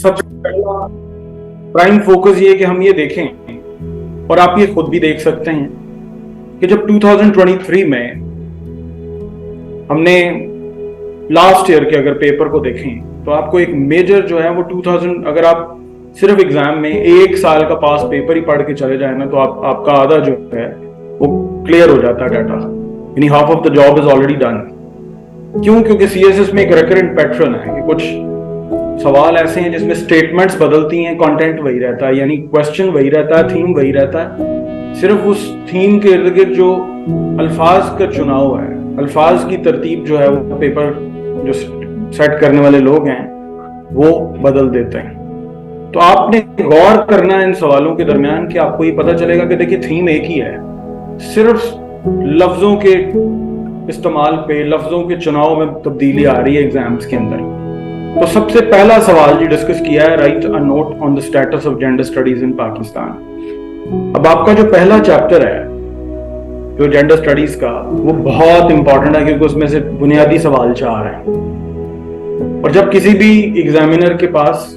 सबसे पहला prime focus ये कि हम ये देखें और आप ये खुद भी देख सकते हैं कि जब 2023 में हमने लास्ट ईयर के अगर पेपर को देखें तो आपको एक मेजर जो है वो 2000, अगर आप सिर्फ एग्जाम में एक साल का पास पेपर ही पढ़ के चले जाए ना तो आपका आधा जो है वो क्लियर हो जाता है डाटा, यानी half of the job is already done. क्यों? क्योंकि सीएसएस में एक रेकरेंट पैटर्न है कि कुछ सवाल ऐसे हैं जिसमें स्टेटमेंट्स बदलती हैं, कंटेंट वही रहता है, यानी क्वेश्चन वही रहता है, थीम वही रहता है। सिर्फ उस थीम के इर्द गिर्द जो अल्फाज का चुनाव है, अल्फाज की तरतीब जो है वो पेपर जो सेट करने वाले लोग हैं वो बदल देते हैं। तो आपने गौर करना है इन सवालों के दरमियान कि आपको ये पता चलेगा कि देखिए थीम एक ही है, सिर्फ लफ्जों के इस्तेमाल पे, लफ्जों के चुनाव में तब्दीली आ रही है एग्जाम्स के अंदर। तो सबसे पहला सवाल जो डिस्कस किया है, right a note on the status of gender studies इन पाकिस्तान। अब आपका जो पहला चैप्टर है जो जेंडर स्टडीज का, वो बहुत इंपॉर्टेंट है क्योंकि उसमें से बुनियादी सवाल 4 हैं। और जब किसी भी एग्जामिनर के पास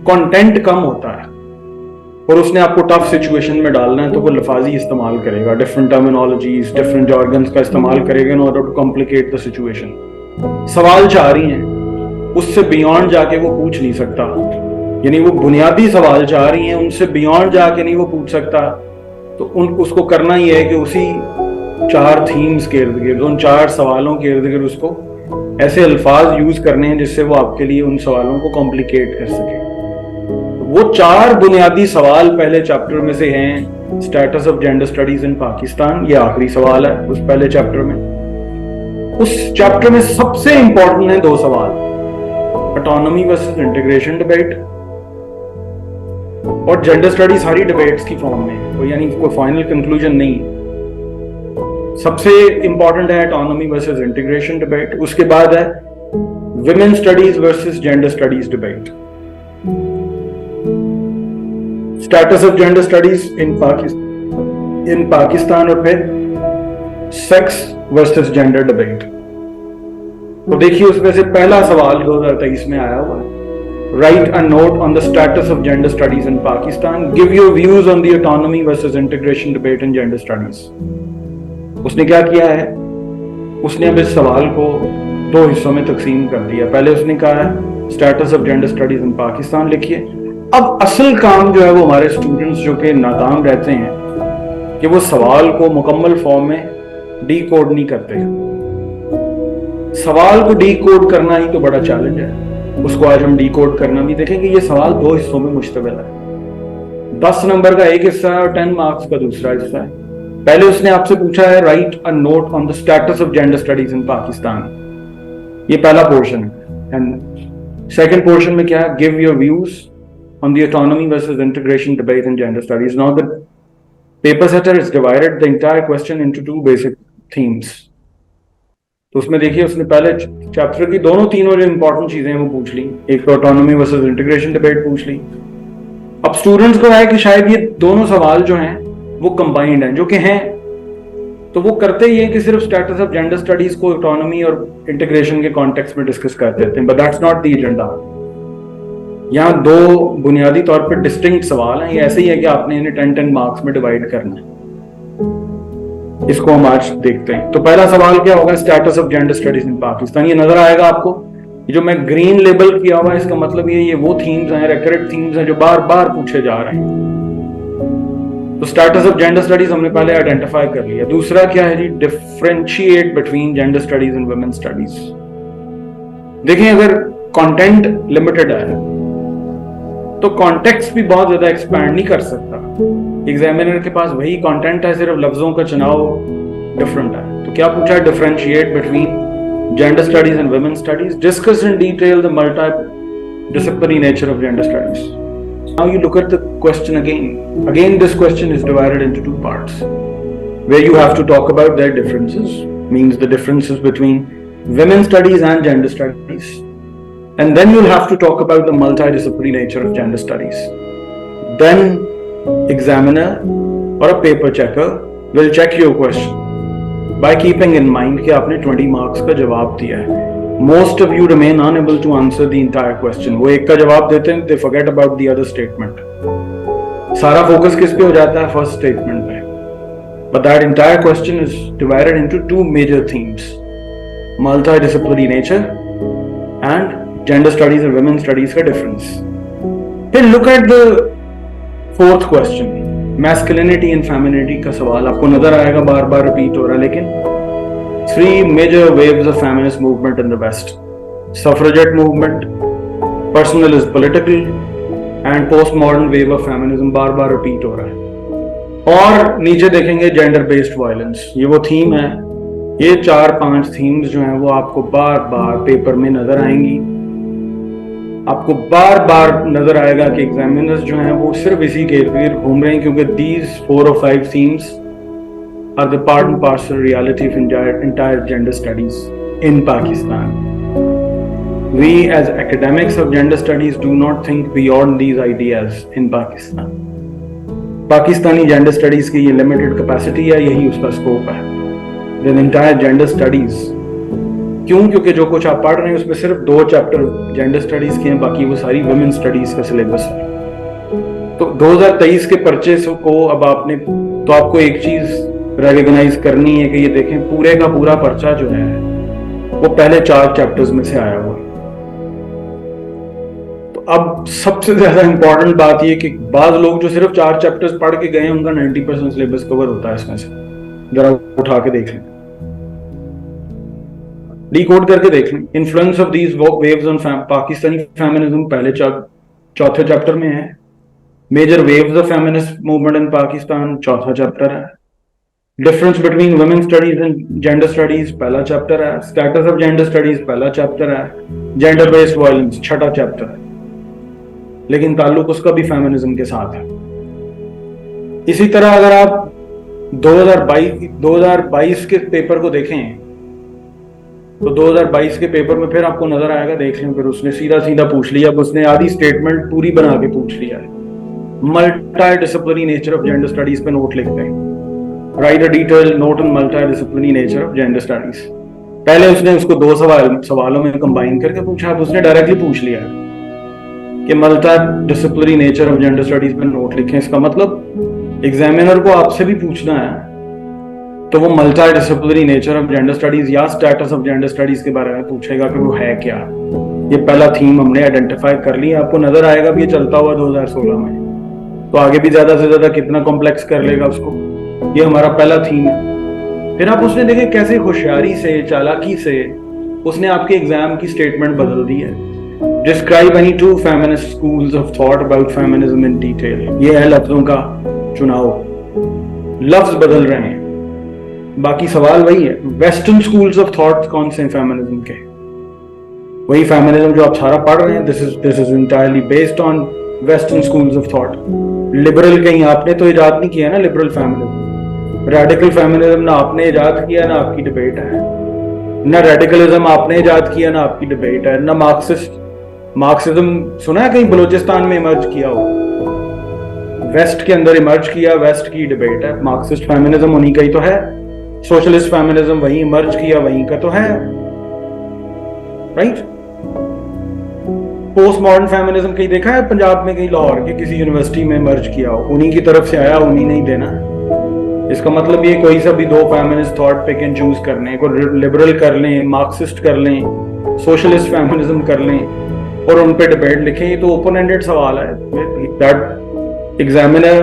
कंटेंट कम होता है और उसने आपको टफ सिचुएशन में डालना है तो वो लफाजी इस्तेमाल करेगा, डिफरेंट टर्मिनोलॉजीज, डिफरेंट जॉर्गन्स का इस्तेमाल करेगा in order to complicate the situation. सवाल 4 ही हैं, उससे बियॉन्ड जाके वो पूछ नहीं सकता, यानी वो बुनियादी सवाल 4 ही हैं, उनसे बियॉन्ड जाके नहीं वो पूछ सकता। तो उसको करना ही है कि उसी 4 थीम्स के इर्द गिर्द, उन 4 सवालों के इर्द गिर्द उसको ऐसे अल्फाज यूज करने हैं जिससे वो आपके लिए उन सवालों को कॉम्प्लिकेट कर सके। वो 4 बुनियादी सवाल पहले चैप्टर में से हैं, स्टेटस ऑफ जेंडर स्टडीज इन पाकिस्तान, ये आखिरी सवाल है उस पहले चैप्टर में। उस चैप्टर में सबसे इंपॉर्टेंट है 2 सवाल, ऑटोनॉमी वर्सेस इंटीग्रेशन डिबेट और जेंडर स्टडी सारी डिबेट्स की फॉर्म में, तो यानी कोई फाइनल कंक्लूजन नहीं। सबसे इंपॉर्टेंट है ऑटोनॉमी वर्सेस इंटीग्रेशन डिबेट, उसके बाद है women studies versus gender studies debate, status of gender studies इन पाकिस्तान और फिर सेक्स वर्सेस जेंडर डिबेट। तो देखिए उसमें से पहला सवाल 2023 में आया हुआ है, right a note on the status of gender studies in Pakistan, give your views on the autonomy versus integration debate in gender studies. उसने क्या किया है, उसने अब इस सवाल को 2 हिस्सों में तकसीम कर दिया। पहले उसने कहा है स्टेटस ऑफ जेंडर स्टडीज इन पाकिस्तान लिखिए। अब असल काम जो है वो हमारे स्टूडेंट्स जो कि नाकाम रहते हैं कि वो सवाल को मुकम्मल फॉर्म में डी कोड नहीं करते। सवाल को डी कोड करना ही तो बड़ा चैलेंज है, उसको आज हम डी कोड करना भी देखेंगे। ये सवाल 2 हिस्सों में मुश्तमिल है, 10 नंबर का एक हिस्सा है और 10 मार्क्स का दूसरा हिस्सा है। पहले उसने आपसे पूछा है right a note on the status of gender studies इन पाकिस्तान, ये पहला पोर्शन है। एंड सेकंड पोर्शन में क्या है, give your views on the autonomy versus integration debate in gender studies. Now the paper setter has divided the entire question into 2 basic themes. तो उसमें देखिए उसने पहले चैप्टर की तीनों जो इंपॉर्टेंट चीजें हैं वो पूछ ली, एक तो ऑटोनॉमी वर्सेस इंटीग्रेशन डिबेट पूछ ली। अब स्टूडेंट्स को है कि शायद ये दोनों सवाल जो हैं वो कंबाइंड हैं, जो कि हैं, तो वो करते ही है कि सिर्फ स्टेटस ऑफ जेंडर स्टडीज को ऑटोनॉमी और इंटीग्रेशन के कॉन्टेक्स्ट में डिस्कस कर देते हैं, but that's not the agenda. यहाँ 2 बुनियादी तौर पर डिस्टिंक्ट सवाल हैं, ये ऐसे ही है कि आपने इन्हें 10-10 मार्क्स में डिवाइड करना है। इसको हम आज देखते हैं। तो पहला सवाल क्या होगा, स्टेटस ऑफ जेंडर स्टडीज इन पाकिस्तान। ये नजर आएगा आपको, जो मैं ग्रीन लेबल किया हुआ है इसका मतलब ये वो थीम्स हैं, रेकरेंट थीम्स हैं जो बार बार पूछे जा रहे हैं। तो स्टेटस ऑफ जेंडर स्टडीज हमने पहले आइडेंटिफाई कर लिया। दूसरा क्या है जी, differentiate between gender studies and women studies. देखिए अगर कंटेंट लिमिटेड है तो कॉन्टेक्स्ट भी बहुत ज्यादा एक्सपैंड नहीं कर सकता। एग्जामिनर के पास वही कंटेंट है, सिर्फ लफ्जों का चुनाव डिफरेंट है। तो क्या पूछा है, differentiate between gender studies and women studies, discuss in detail the multi disciplinary nature of gender studies. Now you look at the question again this question is divided into 2 parts where you have to talk about their differences, means the differences between women studies and gender studies. And then you'll have to talk about the multidisciplinary nature of gender studies. Then examiner or a paper checker will check your question by keeping in mind कि आपने 20 marks का जवाब दिया है। Most of you remain unable to answer the entire question. वो एक का जवाब देते हैं, they forget about the other statement. सारा फोकस किस पे हो जाता है? फर्स्ट स्टेटमेंट पे. But that entire question is divided into two major themes: multidisciplinary nature and gender studies and women's studies का difference. Then look at the fourth question, masculinity and femininity का सवाल आपको नजर आएगा, बार बार रिपीट हो रहा है, लेकिन three major waves of feminist movement in the West: suffragette movement, personalist political, and postmodern wave of feminism bar bar repeat हो रहा है. और नीचे देखेंगे जेंडर बेस्ड वायलेंस. ये वो थीम है. ये 4-5 थीम्स जो हैं वो आपको बार बार पेपर में नजर आएंगी. आपको बार बार नजर आएगा कि एग्जामिनर्स जो हैं वो सिर्फ इसी के इर्द घूम रहे हैं, क्योंकि these 4 or 5 themes are the part and parcel reality of entire gender studies in Pakistan. We as academics of gender studies do not think beyond these ideas in Pakistan. Pakistani gender studies की ये limited capacity है, यही उसका scope है. The entire gender studies, क्यों? क्योंकि जो कुछ आप पढ़ रहे हैं उसमें सिर्फ 2 चैप्टर जेंडर स्टडीज के हैं, बाकी वो सारी वुमेन स्टडीज का सिलेबस है. तो 2023 के परचेस को अब आपने, तो आपको एक चीज रिकॉग्नाइज करनी है कि ये देखें पूरे का पूरा पर्चा जो है वो पहले 4 चैप्टर्स में से आया हुआ. तो अब सबसे ज्यादा इंपॉर्टेंट बात ये कि बाज लोग जो सिर्फ 4 चैप्टर्स पढ़ के गए उनका 90% सिलेबस कवर होता है इसमें से. जरा उठा के देख लें, डिकोड करके देख लें. Influence of these waves on Pakistani feminism पहले चौथे चैप्टर में है. Major waves of feminist movement in Pakistan चौथा चैप्टर है. Difference between women studies and gender studies पहला चैप्टर है. स्टेटस ऑफ जेंडर स्टडीज पहला चैप्टर है. जेंडर बेस्ड वायलेंस छठा चैप्टर है, लेकिन ताल्लुक उसका भी फेमिनिज्म के साथ है. इसी तरह अगर आप 2022 के पेपर को देखें तो 2022 के पेपर में फिर आपको नजर आएगा, देख लें, फिर उसने सीधा सीधा पूछ लिया. अब उसने आधी स्टेटमेंट पूरी बना के पूछ लिया है. Multi disciplinary nature of gender studies पे नोट लिखते हैं. Right a detailed note on multi disciplinary nature of gender studies. पहले उसने उसको 2 सवालों में कंबाइन करके पूछा. अब उसने डायरेक्टली पूछ लिया कि multi disciplinary nature of gender studies पे नोट लिखें. इसका मतलब एग्जामिनर को आपसे भी पूछना है तो वो multi disciplinary nature of gender studies या स्टेटस ऑफ जेंडर स्टडीज के बारे में पूछेगा कि वो है क्या. ये पहला थीम हमने आइडेंटिफाई कर लिया. आपको नजर आएगा भी ये चलता हुआ 2016 में, तो आगे भी ज्यादा से ज्यादा कितना कॉम्प्लेक्स कर लेगा उसको. ये हमारा पहला थीम है. फिर आप उसने देखे कैसे होशियारी से, चालाकी से उसने आपके एग्जाम की स्टेटमेंट बदल दी है. Describe any 2 feminist schools of thought about feminism in detail. ये है लफ्जों का चुनाव. लफ्ज बदल रहे हैं, बाकी सवाल वही है. वेस्टर्न स्कूल्स ऑफ थॉट कौन से फेमिनिज्म के? वही फेमिनिज्म जो आप सारा पढ़ रहे हैं. This is entirely based on western schools of thought. Liberal कहीं आपने तो इजाद नहीं किया ना लिबरल फेमिनिज्म. रेडिकल फेमिनिज्म ना आपने इजाद किया ना आपकी डिबेट है. ना रेडिकलिज्म आपने इजाद किया ना आपकी डिबेट है. ना मार्क्सिज्म सुना है कहीं बलूचिस्तान में इमर्ज किया हो? वेस्ट के अंदर इमर्ज किया, वेस्ट की डिबेट है. मार्क्सिस्ट फेमिनिज्म उन्हीं का ही तो है. सोशलिस्ट फेमिनिज्म वहीं इमर्ज किया, वहीं का तो है, राइट? पोस्ट मॉडर्न फेमिनिज्म कहीं देखा है पंजाब में, कहीं लाहौर के किसी यूनिवर्सिटी में इमर्ज किया हो? उन्हीं की तरफ से आया, उन्हीं नहीं देना. इसका मतलब ये कोई सा भी 2 feminist thought pick and choose कर लें, को लिबरल कर लें, मार्क्सिस्ट कर लें, सोशलिस्ट फेमिनिज्म कर लें और उन पे डिबेट लिखें. ये तो ओपन एंडेड सवाल है. That examiner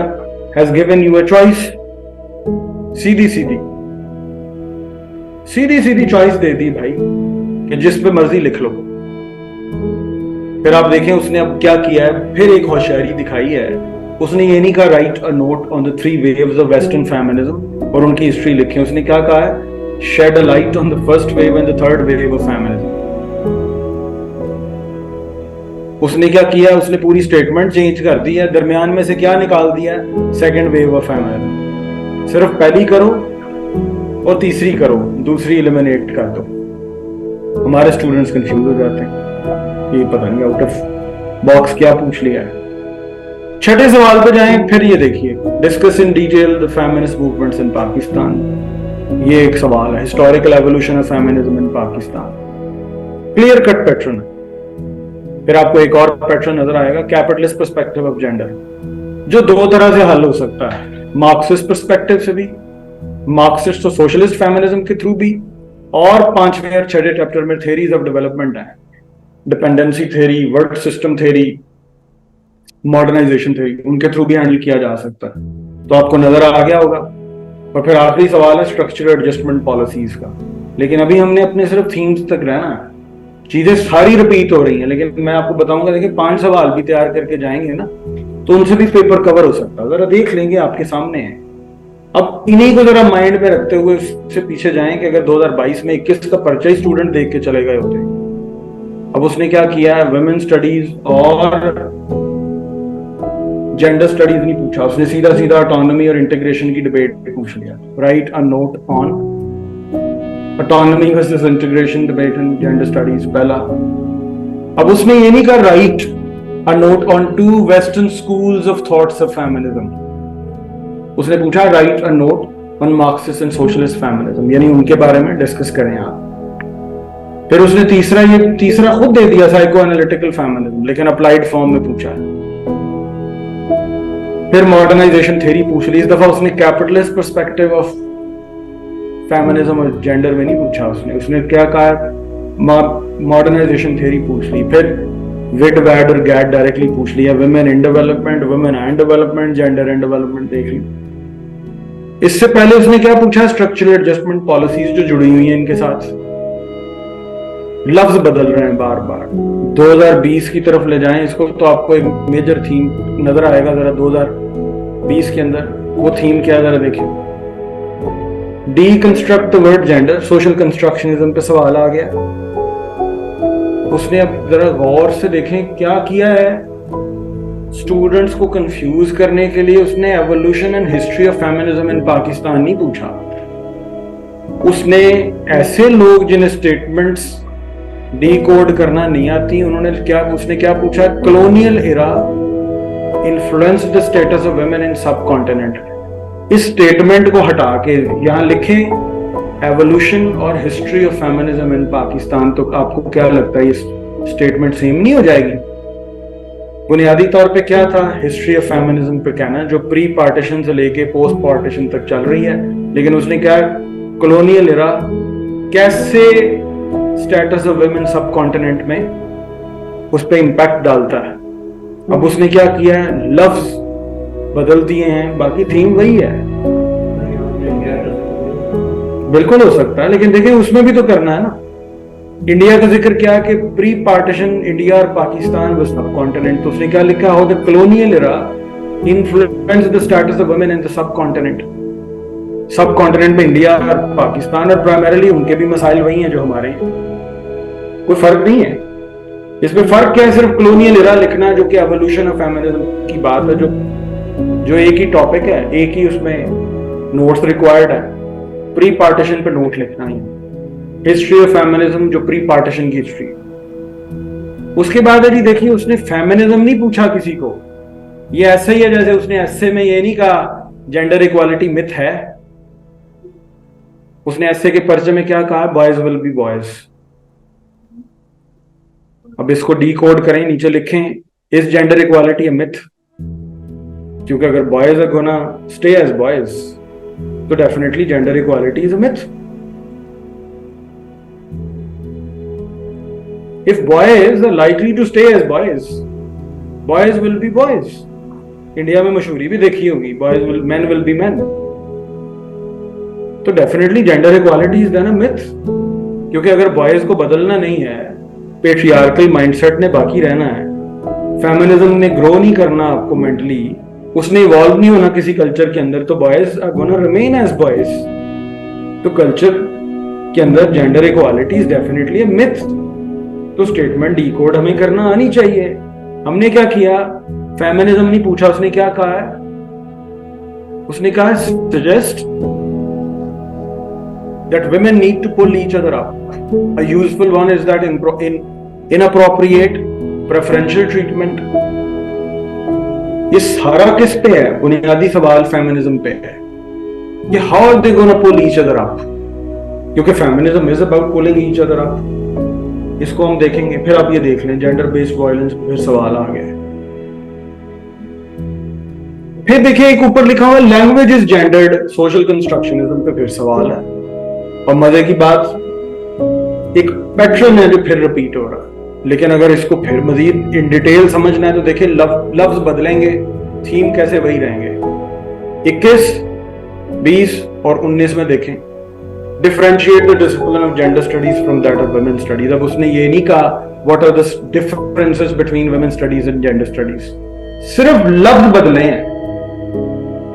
has given you a choice. सीधी सीधी चॉइस दे दी भाई कि जिस पे मर्जी लिख लो. फिर आप देखें उसने अब क्या किया है. फिर एक होशियारी दिखाई है. उसने ये नहीं कहा write a note on the 3 waves of western feminism और उनकी हिस्ट्री लिखी. उसने क्या कहा है? Shed a light on the first wave and the third wave of feminism. उसने क्या किया? उसने पूरी स्टेटमेंट चेंज कर दी है. दरमियान में से क्या निकाल दिया? Second wave of feminism. सिर्फ पहली करो और तीसरी करो, दूसरी एलिमिनेट कर दो. हमारे स्टूडेंट्स कंफ्यूज हो जाते हैं, ये पता नहीं आउट ऑफ बॉक्स क्या पूछ लिया है. छठे सवाल पे जाएं. फिर ये देखिए, discuss in detail the feminist movements in Pakistan. ये एक सवाल है, historical evolution of feminism in Pakistan. Clear cut pattern है। फिर आपको एक और पैटर्न नजर आएगा, कैपिटलिस्ट पर्सपेक्टिव ऑफ जेंडर, जो दो तरह से हल हो सकता है, मार्क्सिस्ट पर्सपेक्टिव से भी, मार्क्सिस्ट और सोशलिस्ट फेमिनिज्म के थ्रू भी, और पांचवें और छठे चैप्टर में थेरीज ऑफ डेवलपमेंट है, dependency theory, work system theory, modernisation theory, उनके थ्रू भी हैंडल किया जा सकता है। तो आपको नजर आ गया होगा। और फिर आखिरी सवाल है स्ट्रक्चरल एडजस्टमेंट पॉलिसीज का। लेकिन अभी हमने अपने सिर्फ थीम्स तक रहना है, चीजें सारी रिपीट हो रही हैं, लेकिन मैं आपको बताऊंगा, देखिए 5 सवाल भी तैयार करके जाएंगे ना, तो उनसे भी पेपर कवर हो सकता है। जरा देख लेंगे, आपके सामने है। अब इन्हीं को जरा माइंड में रखते हुए उससे पीछे जाएं कि अगर 2022 में 21 का पर्चा स्टूडेंट देख के चले गए होते, अब उसने क्या किया है, वुमेन स्टडीज और जेंडर स्टडीज नहीं पूछा, उसने सीधा सीधा ऑटोनॉमी और इंटीग्रेशन की डिबेट पूछ लिया। Right a note on autonomy versus integration debate in gender studies, पहला। अब उसने ये नहीं कहा write a note on 2 western schools of thoughts of feminism, उसने पूछा right a note on Marxist and socialist feminism, यानी उनके बारे में डिस्कस करें आप। फिर उसने तीसरा खुद दे दिया, साइको एनालिटिकल फेमिनिज्म, लेकिन अप्लाइड फॉर्म में पूछा है। फिर मॉडर्नाइजेशन थ्योरी पूछ ली, इस दफा उसने कैपिटलिस्ट पर्सपेक्टिव ऑफ फेमिनिज्म और जेंडर में नहीं पूछा, उसने क्या कहा, मॉडर्नाइजेशन थ्योरी पूछ ली। फिर विड, वैड और गैड डायरेक्टली पूछ लिया, women in development, women and development, gender and development देख ली। इससे पहले उसने क्या पूछा, स्ट्रक्चरल एडजस्टमेंट पॉलिसीज जो जुड़ी हुई हैं इनके साथ। लफ्ज बदल रहे हैं बार बार, 2020 की तरफ ले जाएं इसको तो आपको एक मेजर थीम नजर आएगा। जरा 2020 के अंदर वो थीम क्या है, जरा देखिए। Deconstruct the word gender, social constructionism पे सवाल आ गया। उसने अब जरा गौर से देखें क्या किया है, स्टूडेंट्स को कंफ्यूज करने के लिए उसने evolution and history of feminism in Pakistan नहीं पूछा। उसने ऐसे लोग जिन्हें स्टेटमेंट्स डीकोड करना नहीं आती, उसने क्या पूछा, colonial era influenced the status of women in सब कॉन्टिनेंट। इस स्टेटमेंट को हटा के यहां लिखें एवोल्यूशन और history of feminism in Pakistan, तो आपको क्या लगता है ये स्टेटमेंट सेम नहीं हो जाएगी? बुनियादी तौर पे क्या था, हिस्ट्री ऑफ फेमिनिज्म पे कहना जो प्री पार्टीशन से लेके पोस्ट पार्टीशन तक चल रही है, लेकिन उसने क्या, कॉलोनियल एरा कैसे स्टेटस ऑफ वुमेन सब कॉन्टिनेंट में उस पर इंपैक्ट डालता है। अब उसने क्या किया है, लफ्ज बदल दिए हैं, बाकी थीम वही है। बिल्कुल हो सकता है, लेकिन देखिए उसमें भी तो करना है ना। इंडिया का जिक्र क्या है कि प्री पार्टीशन इंडिया और पाकिस्तान वो सब कॉन्टिनेंट, तो उसने क्या लिखा हो, the colonial era influence the status of women in the sub continent. सब कॉन्टिनेंट में इंडिया और पाकिस्तान, और प्राइमरीली उनके भी मसाइल वही हैं जो हमारे हैं, कोई फर्क नहीं है इसमें। फर्क क्या है, सिर्फ कॉलोनियल एरा लिखना जो कि एवोल्यूशन ऑफ फेमिनिज्म की बात है, जो एक ही टॉपिक है, एक ही उसमें नोट्स रिक्वायर्ड है। प्री पार्टीशन पे नोट लिखना है, हिस्ट्री ऑफ फेमिनिज्म जो प्री पार्टीशन की हिस्ट्री। उसके बाद है जी, देखिए उसने फेमिनिज्म नहीं पूछा किसी को, ये ऐसे ही है जैसे उसने ऐसे में ये नहीं कहा जेंडर इक्वालिटी मिथ है। उसने ऐसे के पर्चे में क्या कहा, बॉयज विल बी बॉयज। अब इसको डीकोड करें, नीचे लिखें, इस जेंडर इक्वालिटी है मिथ, क्योंकि अगर boys are gonna stay as boys तो definitely gender equality is a myth. If boys are likely to stay as boys, boys will be boys. India में मशहूरी भी देखी होगी, men will be men. तो definitely gender equality is then a myth, क्योंकि अगर boys को बदलना नहीं है, पेट्रियार्कल माइंडसेट ने बाकी रहना है, फेमिनिज्म ने ग्रो नहीं करना आपको मेंटली, उसने इवॉल्व नहीं होना किसी कल्चर के अंदर, तो boys are gonna remain as boys. तो कल्चर के अंदर gender equality is definitely a myth. तो स्टेटमेंट डीकोड हमें करना आनी चाहिए। हमने क्या किया, फेमिनिज्म नहीं पूछा, उसने क्या कहा है, उसने कहा suggest that women need to pull each other up. A useful one is that inappropriate preferential treatment. ये सारा किस पे है, बुनियादी सवाल फेमिनिज्म पे है कि how are they gonna pull each other up, क्योंकि feminism is about pulling each other up. इसको हम देखेंगे। फिर आप ये देख लें, जेंडर बेस्ड वायलेंस फिर सवाल आ गया है। फिर देखिए एक ऊपर लिखा हुआ language is gendered, social constructionism पे फिर सवाल है। और मजे की बात, एक पैटर्न है जो फिर रिपीट हो रहा है। लेकिन अगर इसको फिर मजीद इन डिटेल समझना है तो देखिए लफ्ज बदलेंगे, थीम कैसे वही रहेंगे। 21, 20 और 19 में देखें, differentiate the discipline of gender studies from that of women studies. अब उसने ये नहीं कहा what are the differences between women studies and gender studies, सिर्फ लफ्ज बदले हैं।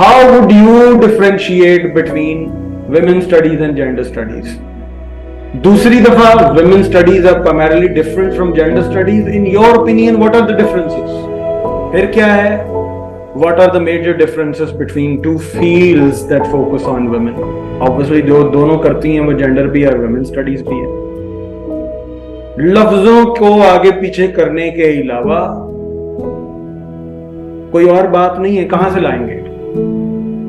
How would you differentiate between women studies and gender studies? दूसरी दफा, women studies are primarily different from gender studies. In your opinion what are the differences? फिर क्या है, what are the major differences between two fields that focus on women? Obviously जो दोनों करती हैं वो जेंडर भी और वुमेन स्टडीज भी है। लफ्जों को आगे पीछे करने के अलावा कोई और बात नहीं है, कहां से लाएंगे?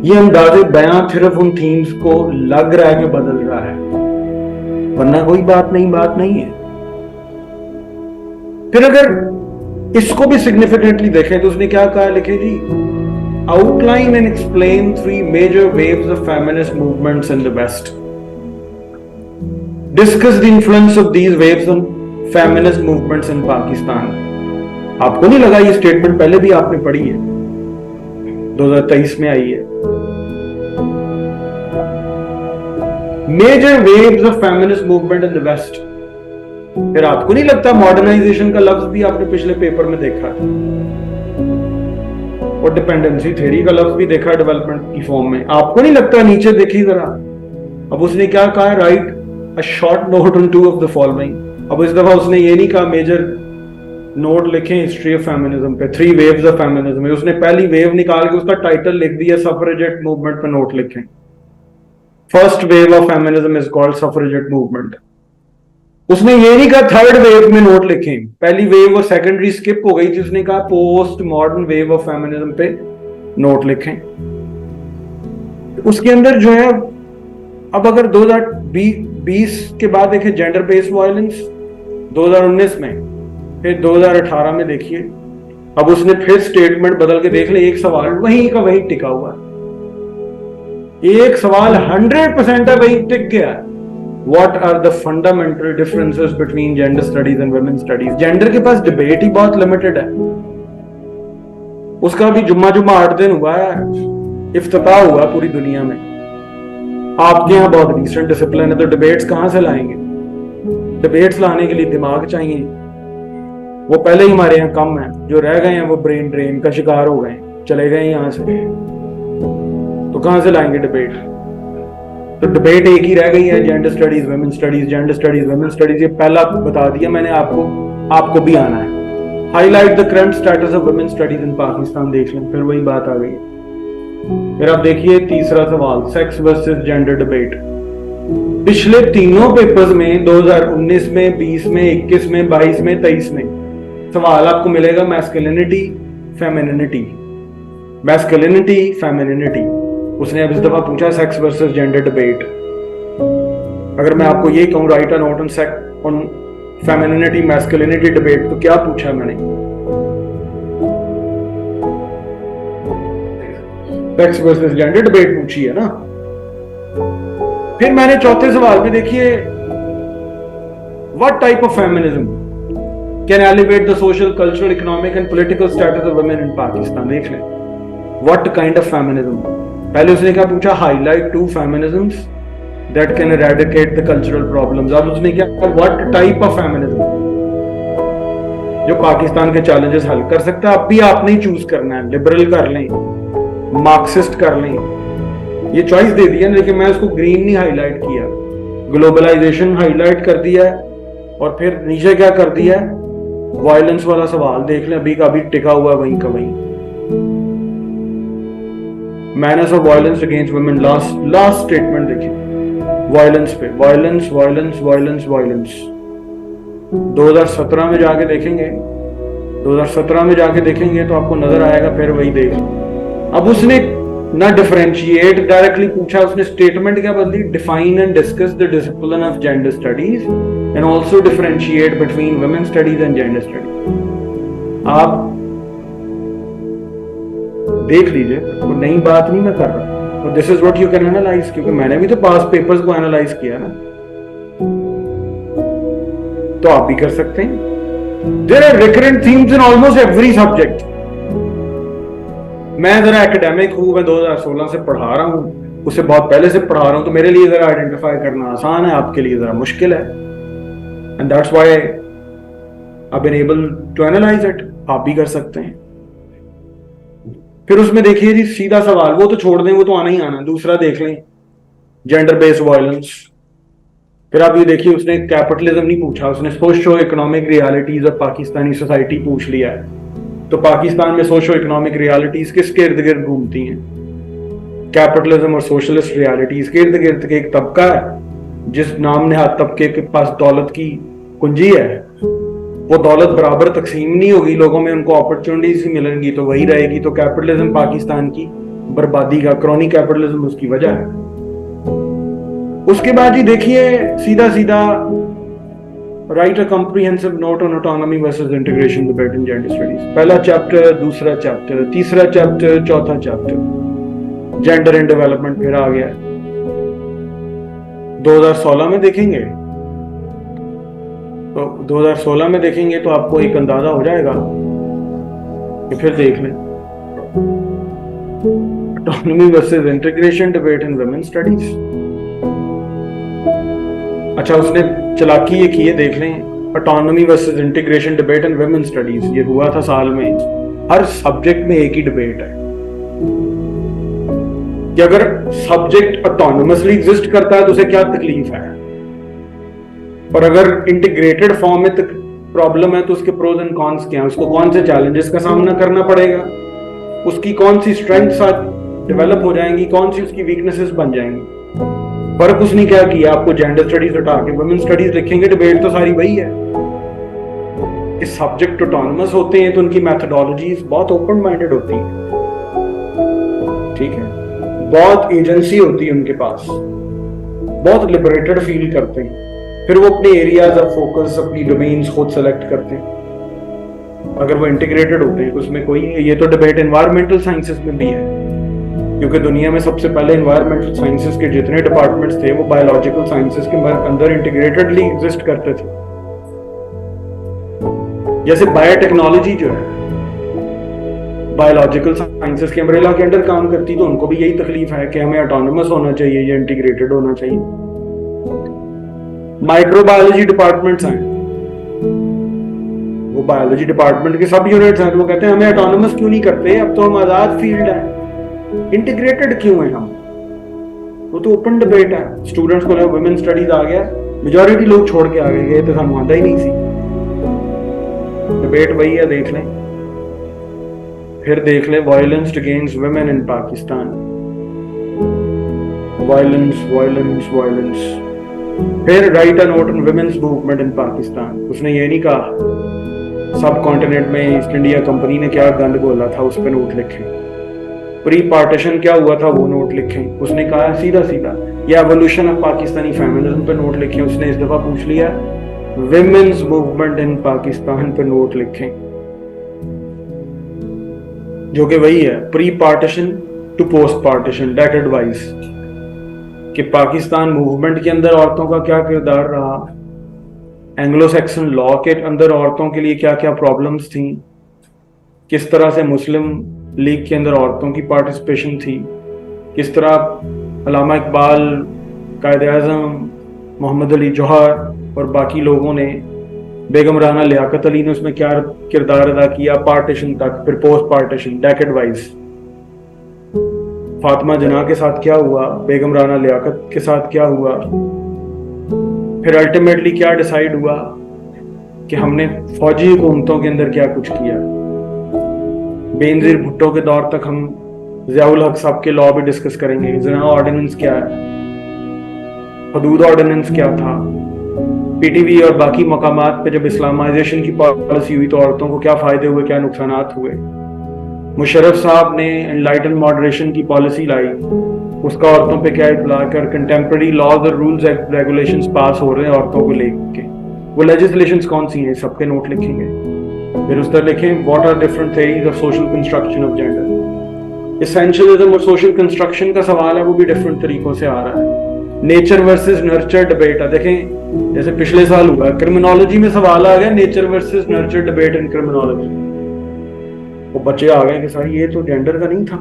ये अंदाजे बयां सिर्फ उन थीम्स को लग रहा है कि बदल रहा है, वरना कोई बात नहीं है। फिर अगर इसको भी सिग्निफिकेंटली देखें तो उसने क्या कहा, लिखे जी, outline and explain 3 major waves of feminist movements in the west, discuss the influence of these waves on feminist movements in Pakistan. आपको नहीं लगा ये स्टेटमेंट पहले भी आपने पढ़ी है, 2023 में आई है। Major waves of feminist movement in the West. फिर आपको नहीं लगता मॉडर्नाइजेशन का लफ्ज भी आपने पिछले पेपर में देखा और डिपेंडेंसी थ्योरी का लफ्ज भी देखा डेवलपमेंट की फॉर्म में? आपको नहीं लगता? नीचे देखिए जरा, अब उसने क्या कहा, write a short note on 2 of the following. अब इस दफा उसने ये नहीं कहा मेजर नोट लिखें हिस्ट्री ऑफ फेमिनिज्म पे, 3 वेव्स ऑफ फेमिनिज्म। उसने पहली वेव निकाल के उसका टाइटल लिख दिया सफरेजेट मूवमेंट पे नोट लिखें। First wave of feminism is called suffragette movement. उसने ये नहीं कहा थर्ड वेव में नोट लिखें, पहली वेव और सेकेंडरी स्किप हो गई थी, उसने कहा post modern wave of feminism पे नोट लिखें। उसके अंदर जो है, अब अगर 2020 के बाद देखें जेंडर बेस्ड वायलेंस 2019 में, फिर 2018 में देखिए, अब उसने फिर स्टेटमेंट बदल के देख ले, एक सवाल वहीं का वहीं टिका हुआ है, एक सवाल 100% है वहीं टिक गया। What are the fundamental differences between gender studies and women studies? Gender के पास डिबेट ही बहुत लिमिटेड है। उसका भी जुम्मा 8 दिन हुआ है, इफ्तिताह हुआ पूरी दुनिया में। आपके यहाँ बहुत रिसेंट डिसिप्लिन है, तो डिबेट्स कहां से लाएंगे? डिबेट्स लाने के लिए दिमाग चाहिए, वो पहले ही हमारे यहाँ कम है। जो रह गए हैं वो ब्रेन ड्रेन का शिकार हो गए, चले गए यहाँ से, तो कहां से लाएंगे डिबेट? तो डिबेट एक ही रह गई है, gender studies women studies, gender studies women studies. ये पहला बता दिया मैंने आपको भी आना है। Highlight the current status of women studies in Pakistan, देख लें, फिर वही बात आ गई है। फिर आप देखिए तीसरा सवाल, सेक्स वर्सेस जेंडर डिबेट। पिछले तीनों पेपर्स में 2019 में, 20 में, 21 में, 22 में, 23 में सवाल आपको मिलेगा मैस्कुलिनिटी फेमिनिनिटी, मैस्कुलिनिटी फेमिनिनिटी। उसने अब इस दफा पूछा सेक्स वर्सेस जेंडर डिबेट। अगर मैं आपको ये कहूं right a note on femininity masculinity debate, तो क्या पूछा मैंने? सेक्स वर्सेस जेंडर डिबेट पूछी है ना। फिर मैंने चौथे सवाल में देखिए, what type of feminism can elevate the social, cultural, economic and political status of women in Pakistan. देख लें, व्हाट काइंड ऑफ फेमिनिज्म। पहले उसने क्या पूछा, highlight 2 feminisms that can eradicate the cultural problems. अब उसने क्या कहा, व्हाट टाइप ऑफ फेमिनिज्म जो पाकिस्तान के चैलेंजेस हल कर सकता है। अब भी आपने ही चूज करना है, लिबरल कर लें, मार्क्सिस्ट कर लें, ये चॉइस दे दिया, लेकिन मैं उसको ग्रीन नहीं हाईलाइट किया, ग्लोबलाइजेशन हाईलाइट कर दिया है। और फिर नीचे क्या कर दिया है, वायलेंस वाला सवाल देख लें, अभी का अभी टिका हुआ वहीं का वहीं। Manners of violence against women, last statement देखिए, वायलेंस पे, वायलेंस वायलेंस वायलेंस वायलेंस। 2017 में जाके देखेंगे, 2017 में जाके देखेंगे तो आपको नजर आएगा, फिर वही देख। अब उसने ना डिफरेंशिएट डायरेक्टली पूछा उसने, स्टेटमेंट क्या बदली, define and discuss the discipline of gender studies and also differentiate between women studies and gender studies. आप देख लीजिए, वो नई बात नहीं मैं कर रहा, तो this is what you can analyse, क्योंकि मैंने भी तो पास पेपर्स को एनालाइज किया ना, तो आप भी कर सकते हैं। There are recurrent themes in almost every subject. मैं जरा एकेडमिक हूं, मैं 2016 से पढ़ा रहा हूं, उससे बहुत पहले से पढ़ा रहा हूं, तो मेरे लिए जरा आइडेंटिफाई करना आसान है, आपके लिए जरा मुश्किल है, and that's why I been able to analyse it. आप भी कर सकते हैं। फिर उसमें देखिए जी, सीधा सवाल, वो तो छोड़ दें, वो तो आना ही आना। दूसरा देख लें, जेंडर बेस्ड वायलेंस। फिर आप ये देखिए, उसने कैपिटलिज्म नहीं पूछा, उसने socio economic realities of Pakistani society पूछ लिया है। तो पाकिस्तान में सोशो इकोनॉमिक रियलिटीज किसके इर्द गिर्द घूमती हैं? कैपिटलिज्म और सोशलिस्ट रियलिटीज के इर्द गिर्द एक तबका है जिस नाम नेहाद तबके के पास दौलत की कुंजी है। वो दौलत बराबर तकसीम नहीं होगी, लोगों में उनको अपॉर्चुनिटीज ही मिलेंगी तो वही रहेगी। तो कैपिटलिज्म पाकिस्तान की बर्बादी का, क्रॉनिक कैपिटलिज्म उसकी वजह है। उसके बाद ही देखिए, सीधा सीधा right a comprehensive note on autonomy versus integration debate in gender studies. पहला चैप्टर, दूसरा चैप्टर, तीसरा चैप्टर, चौथा चैप्टर, जेंडर एंड डेवलपमेंट फिर आ गया। 2016 में देखेंगे तो 2016 में देखेंगे तो आपको एक अंदाजा हो जाएगा कि फिर देख लें, autonomy versus integration debate in women studies. अच्छा, उसने चालाकी ये की है, देख लें, autonomy versus integration debate in women studies. ये हुआ था साल में, हर सब्जेक्ट में एक ही डिबेट है कि अगर सब्जेक्ट ऑटोनोमसली एग्जिस्ट करता है तो उसे क्या तकलीफ है, और अगर इंटीग्रेटेड फॉर्म में प्रॉब्लम है तो उसके प्रोज एंड कॉन्स क्या है, उसको कौन से चैलेंजेस का सामना करना पड़ेगा, उसकी कौन सी स्ट्रेंथ्स डेवलप हो जाएंगी, कौन सी उसकी वीकनेसेस बन जाएंगी। फर्क उसने क्या किया, आपको जेंडर स्टडीज हटा के वुमेन स्टडीज लिखेंगे, डिबेट तो सारी वही है। इस सब्जेक्ट ऑटोनोमस होते हैं तो उनकी मैथडोलॉजीज बहुत ओपन माइंडेड होती हैं, ठीक है, बहुत एजेंसी होती है उनके पास, बहुत लिबरेटेड फील करते हैं। फिर वो अपने एरियाज ऑफ फोकस, अपनी डोमेन्स खुद सेलेक्ट करते हैं। अगर वो इंटीग्रेटेड होते हैं तो उसमें कोई, ये तो डिबेट एनवायरमेंटल साइंसेस में भी है, क्योंकि दुनिया में सबसे पहले एनवायरमेंटल साइंसेस के जितने डिपार्टमेंट्स थे वो बायोलॉजिकल साइंसेस के अंदर इंटीग्रेटेडली एग्जिस्ट करते थे। जैसे बायोटेक्नोलॉजी जो है बायोलॉजिकल साइंसेस के अम्ब्रेला के अंडर काम करती, तो उनको भी यही तकलीफ है कि हमें ऑटोनोमस होना चाहिए या इंटीग्रेटेड होना चाहिए। माइक्रोबायोलॉजी डिपार्टमेंट्स हैं, वो बायोलॉजी डिपार्टमेंट के सब यूनिट्स हैं, तो वो कहते हैं हमें ऑटोनोमस क्यों नहीं करते, अब तो हम आजाद फील्ड है, इंटीग्रेटेड क्यों है हम। वो तो ओपन डिबेट है। स्टूडेंट्स को वुमेन स्टडीज आ गया, मेजॉरिटी लोग छोड़ के आ गए तो सानू आंदा ही नहीं सी। डिबेट वही है, देख लें। फिर देख लें violence against women in Pakistan, violence violence violence. फिर write a note on women's movement in Pakistan. उसने ये नहीं कहा सब कॉन्टिनेंट में ईस्ट इंडिया कंपनी ने क्या गंद बोला था, उस पर नोट लिखें। प्री पार्टीशन क्या हुआ था वो नोट लिखें। उसने कहा सीधा सीधा ये एवोल्यूशन ऑफ पाकिस्तानी फेमिनिज्म पे नोट लिखें। उसने इस दफा पूछ लिया विमेन्स मूवमेंट इन पाकिस्तान पे नोट लिखें, जो कि वही है pre partition to post partition decade wise, कि पाकिस्तान मूवमेंट के अंदर औरतों का क्या किरदार रहा, एंग्लो सेक्सन लॉ के अंदर औरतों के लिए क्या क्या प्रॉब्लम्स थी, किस तरह से मुस्लिम लीग के अंदर औरतों की पार्टिसिपेशन थी, किस तरह अल्लामा इकबाल, कायद आज़म, मोहम्मद अली जौहर और बाकी लोगों ने, बेगम राना लियाकत अली ने उसमें क्या किरदार अदा किया पार्टीशन तक, फिर post partition decade wise. Fatima जना के साथ क्या हुआ, बेगम राना लियाकत के साथ क्या हुआ, फिर अल्टीमेटली क्या डिसाइड हुआ कि हमने फौजी हुकूमतों के अंदर क्या कुछ किया। बेनजीर भुट्टो के दौर तक हम ज़ियाउल हक साहब के लॉ भी डिस्कस करेंगे, ज़िना ऑर्डिनेंस क्या है, हदूद ऑर्डिनेंस क्या था, पीटीवी और बाकी मकामात पे जब इस्लामाइजेशन की पॉलिसी हुई तो औरतों को क्या फायदे हुए, क्या नुकसानात हुए। मुशर्रफ साहब ने एनलाइटन मॉडरेशन की पॉलिसी लाई, उसका औरतों पे क्या इतला कर कंटेम्प्रेरी लॉज और रूल्स रेगुलेशंस पास हो रहे हैं औरतों को लेके। वो लेजिस्लेशंस कौन सी हैं, सबके नोट लिखेंगे। फिर उस तरह लिखें what are different theories of social construction of gender. Essentialism और सोशल कंस्ट्रक्शन का सवाल है, वो भी डिफरेंट तरीकों से आ रहा है। नेचर वर्सेस नर्चर डिबेट है, देखें जैसे पिछले साल हुआ क्रिमिनोलॉजी में सवाल आ गया nature versus nurture debate in criminology. वो बच्चे आ गए कि सर ये तो जेंडर का नहीं था।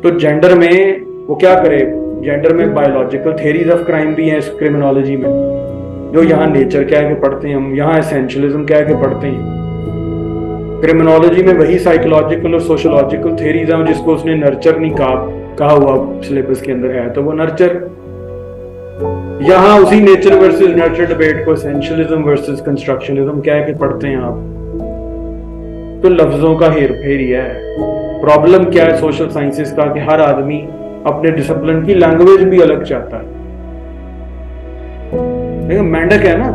तो जेंडर में वो क्या करे, जेंडर में बायोलॉजिकल थ्योरीज ऑफ क्राइम भी हैं इस क्रिमिनोलॉजी में, जो यहाँ नेचर कह के पढ़ते हैं हम, यहाँ एसेंशियलिज्म कह के पढ़ते हैं। क्रिमिनोलॉजी में वही साइकोलॉजिकल और सोशोलॉजिकल थ्योरीज हैं जिसको उसने नर्चर नहीं कहा हुआ सिलेबस के अंदर है, तो वो नर्चर। यहाँ उसी नेचर वर्सेस नर्चर डिबेट को एसेंशियलिज्म वर्सेस कंस्ट्रक्शनिज्म कह के पढ़ते हैं आप। तो लफ्जों का हेर फेर ही है। प्रॉब्लम क्या है सोशल साइंसेस का कि हर आदमी अपने डिसिप्लिन की लैंग्वेज भी अलग चाहता है। मेंढक है ना,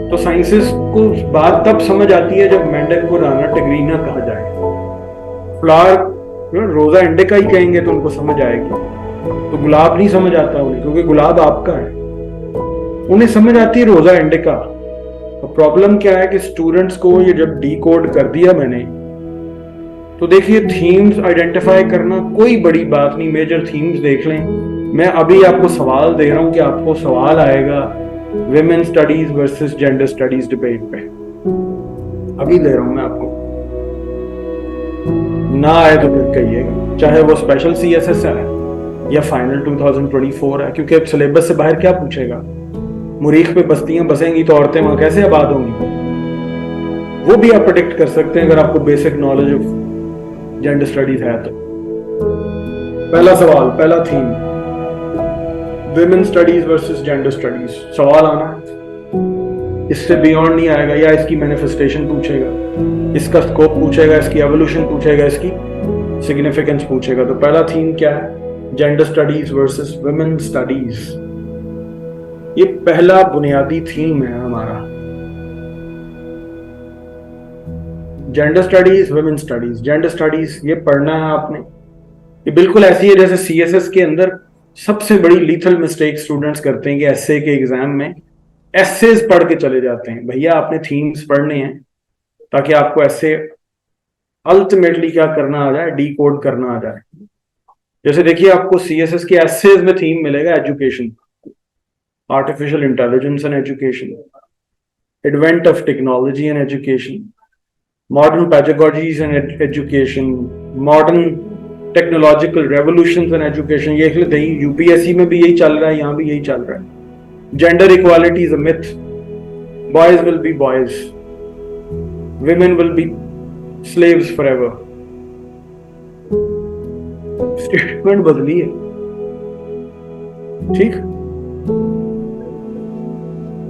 तो साइंसेस को बात तब समझ आती है जब मेंढक को राना टिग्रीना कहा जाए। फ्लावर रोजा इंडिका ही कहेंगे तो उनको समझ आएगी, तो गुलाब नहीं समझ आता उन्हें, क्योंकि गुलाब आपका है। उन्हें समझ आती है रोजा इंडिका। तो प्रॉब्लम क्या है कि स्टूडेंट्स को ये जब डीकोड कर दिया मैंने, तो देखिए थीम्स आइडेंटिफाई करना कोई बड़ी बात नहीं, मेजर थीम्स देख लें। मैं अभी आपको सवाल दे रहा हूं कि आपको सवाल आएगा women studies versus gender studies debate पे, अभी दे रहा हूं मैं आपको। ना आए तो फिर कहिएगा, चाहे वो स्पेशल CSS है या फाइनल 2024 है, क्योंकि अब सिलेबस से बाहर क्या पूछेगा। मुरीख पे बस्तियां बसेंगी तो औरतें वहां कैसे आबाद होंगी, वो भी आप प्रेडिक्ट कर सकते हैं अगर आपको basic knowledge of gender studies है तो। पहला सवाल, पहला theme, women studies versus gender studies. सवाल आना है, इससे बियॉन्ड नहीं आएगा, या इसकी मैनिफेस्टेशन पूछेगा, इसका स्कोप पूछेगा, इसकी एवोल्यूशन पूछेगा, इसकी सिग्निफिकेंस पूछेगा। तो पहला थीम क्या है, gender studies versus women studies. ये पहला बुनियादी थीम है हमारा, gender studies women studies. Gender studies ये पढ़ना है आपने, ये बिल्कुल ऐसी है जैसे CSS के अंदर सबसे बड़ी लीथल मिस्टेक स्टूडेंट्स करते हैं कि एसए के एग्जाम में एसेज पढ़ के चले जाते हैं। भैया आपने थीम्स पढ़ने हैं ताकि आपको ऐसे अल्टीमेटली क्या करना आ जाए, डीकोड करना आ जाए। जैसे देखिए आपको CSS के एसेज में थीम मिलेगा education, artificial intelligence and education, advent of technology and education, modern pedagogies and education, modern technological revolutions and education. ये UPSC में भी यही चल रहा है, यहाँ भी यही चल रहा है। Gender equality is a myth, boys will be boys, women will be slaves forever। Statement बदली है, ठीक।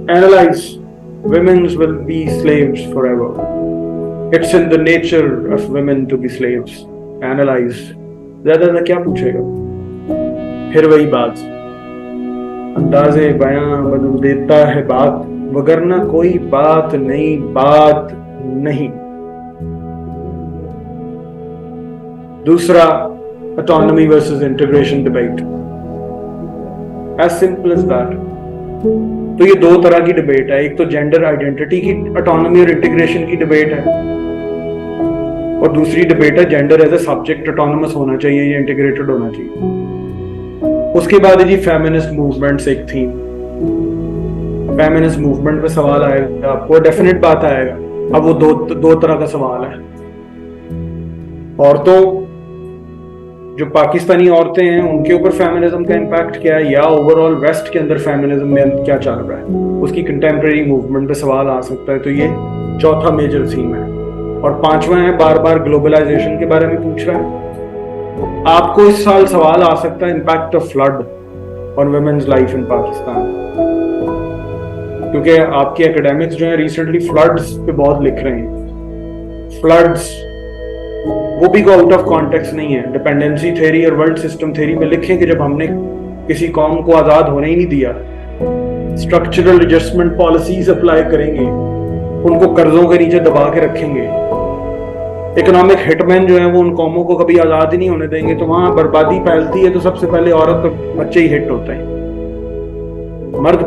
Analyze, women will be slaves forever, it's in the nature of women to be slaves। Analyze, ज्यादा क्या पूछेगा। फिर वही बात, अंदाजे बयां बदल देता है बात, वगरना कोई बात नहीं, बात नहीं। दूसरा, autonomy versus integration debate, as simple as that। तो ये दो तरह की डिबेट है, एक तो जेंडर आइडेंटिटी की ऑटोनॉमी और इंटीग्रेशन की डिबेट है, और दूसरी डिबेट है gender as a subject autonomous होना चाहिए या इंटीग्रेटेड होना चाहिए। उसके बाद है जी फेमिनिस्ट मूवमेंट्स, एक थीम। फेमिनिस्ट मूवमेंट पे सवाल आएगा आपको, डेफिनेट बात आएगा। अब वो दो तरह का सवाल है। औरतों, जो पाकिस्तानी औरतें हैं उनके ऊपर फेमिनिज्म का इम्पैक्ट क्या है, या ओवरऑल वेस्ट के अंदर फेमिनिज्म में क्या चल रहा है, उसकी कंटेम्प्रेरी मूवमेंट पे सवाल आ सकता है। तो ये चौथा मेजर थीम है। और पांचवा है, बार बार ग्लोबलाइजेशन के बारे में पूछ रहा है आपको। इस साल सवाल आ सकता है impact of flood on women's life in Pakistan, क्योंकि आपके एकेडमिक्स जो है रिसेंटली फ्लड्स पे बहुत लिख रहे हैं। फ्लड्स वो भी आउट ऑफ कॉन्टेक्स्ट नहीं है, डिपेंडेंसी थ्योरी और वर्ल्ड सिस्टम थ्योरी में लिखें कि जब हमने किसी कौम को आजाद होने ही नहीं दिया, स्ट्रक्चरल एडजस्टमेंट पॉलिसीज अप्लाई करेंगे, उनको कर्जों के नीचे दबा के रखेंगे, इकोनॉमिक हिटमैन जो है वो उन कौमों को कभी आजाद ही नहीं होने देंगे, तो वहां बर्बादी फैलती है तो सबसे पहले औरत और बच्चे ही हिट होते हैं। मर्द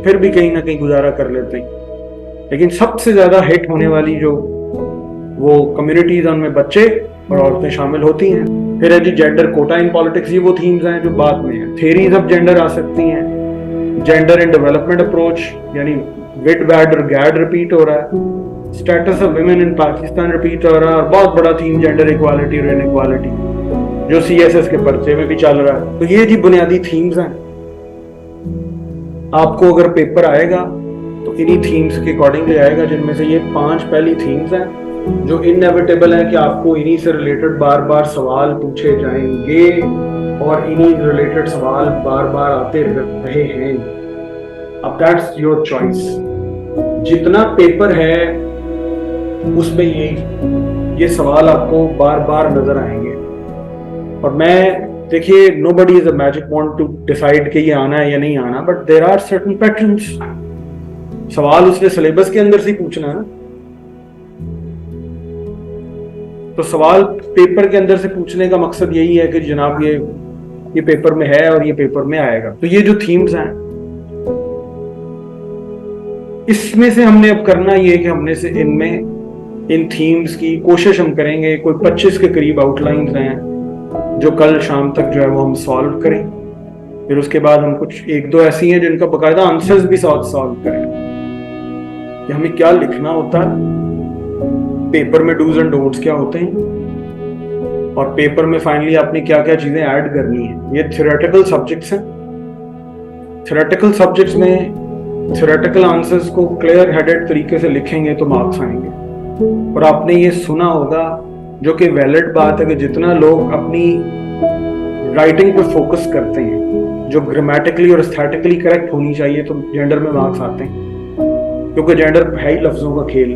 फिर भी कहीं ना कहीं गुजारा कर लेते हैं, लेकिन सबसे ज्यादा हिट होने वाली जो वो कम्युनिटीज उनमें बच्चे और औरतें शामिल होती हैं। फिर है जी जेंडर कोटा इन पॉलिटिक्स, ये वो थीम्स हैं जो बाद में है। थेरीज ऑफ जेंडर आ सकती हैं, जेंडर इन डेवलपमेंट अप्रोच, यानी विड वैड और गैड रिपीट हो रहा है, status of women in Pakistan repeat हो रहा है, और बहुत बड़ा थीम जेंडर इक्वालिटी और इनइक्वालिटी जो CSS के पर्चे में भी चल रहा है। तो ये जी बुनियादी थीम्स हैं। आपको अगर पेपर आएगा तो इन्हीं थीम्स के अकॉर्डिंगली आएगा, जिनमें से ये 5 पहली थीम्स हैं जो इनएविटेबल है कि आपको इन्हीं से रिलेटेड बार बार सवाल पूछे जाएंगे, और इन्हीं रिलेटेड सवाल बार बार आते रहे हैं। अब दैट्स योर चॉइस। जितना पेपर है उसमें ये सवाल आपको बार बार नजर आएंगे। और मैं देखिए, nobody is a magic wand to decide कि ये आना है या नहीं आना, but there are certain patterns। सवाल उसने सिलेबस के अंदर से ही पूछना है, तो सवाल पेपर के अंदर से पूछने का मकसद यही है कि जनाब ये पेपर में है और ये पेपर में आएगा। तो ये जो थीम्स हैं, इसमें से हमने अब करना ये कि हमने से इन थीम्स की कोशिश हम करेंगे, कोई 25 के करीब आउटलाइंस हैं जो कल शाम तक जो है वो हम सॉल्व करें। फिर उसके बाद हम कुछ 1-2 ऐसी हैं जिनका बकायदा आंसर्स भी साथ सॉल्व करें कि हमें क्या लिखना होता है, पेपर में डूज एंड डोंट्स क्या होते हैं, और पेपर में फाइनली आपने क्या क्या चीजें ऐड करनी है। ये थ्योरेटिकल सब्जेक्ट्स हैं। थ्योरेटिकल सब्जेक्ट्स में थ्योरेटिकल आंसर्स को क्लियर हेडेड तरीके से लिखेंगे तो मार्क्स आएंगे। और आपने ये सुना होगा, जो कि वैलिड बात है, कि जितना लोग अपनी राइटिंग पे फोकस करते हैं जो ग्रामेटिकली और एस्थेटिकली करेक्ट होनी चाहिए, तो जेंडर में मार्क्स आते हैं, क्योंकि जेंडर है ही लफ्जों का खेल।